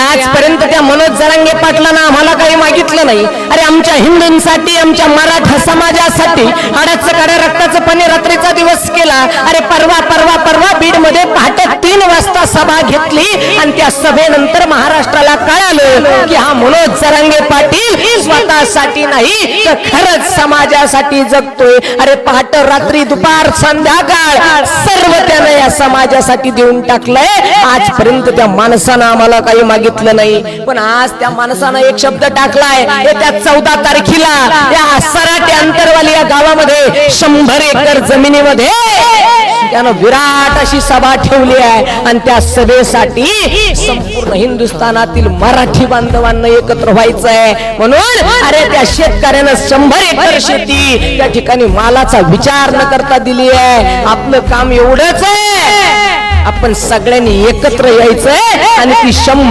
आजपर्यंत त्या मनोज जरांगे पाटलांना आम्हाला काही मागितलं नाही. अरे आमच्या हिंदूंसाठी, आमच्या मराठा समाजासाठी हाडाचं काड्या रक्ताचं पाणी रात्रीचा दिवस केला. अरे परवा परवा परवा बीड मध्ये पहाटे 3 वाजता सभा घेतली आणि त्या सभेनंतर महाराष्ट्राला कळालं की हा मनोज जरांगे पाटील स्वतःसाठी नाही तर खरंच समाजासाठी जगतोय. अरे पहाट, रात्री, दुपार, संध्याकाळ सर्व त्याने या समाजासाठी देऊन टाकलंय. आजपर्यंत त्या माणसानं आम्हाला काही मागितलं नाही, पण आज त्या माणसानं एक शब्द टाकलाय. त्या 14 तारखेला या सराटे अंतरवाली या गावामध्ये 100 एकर जमिनीमध्ये त्यानं विराट अशी सभा ठेवली आहे आणि त्या सभेसाठी संपूर्ण हिंदुस्थानातील मराठी बांधवांना एकत्र व्हायचं आहे. म्हणून अरे त्या शेतकऱ्यानं 100 एकर शेती त्या ठिकाणी मालाचा विचार न करता दिली आहे. आपलं काम एवढंच आहे, आपण सगळ्यांनी एकत्र यायचंय आणि ती 100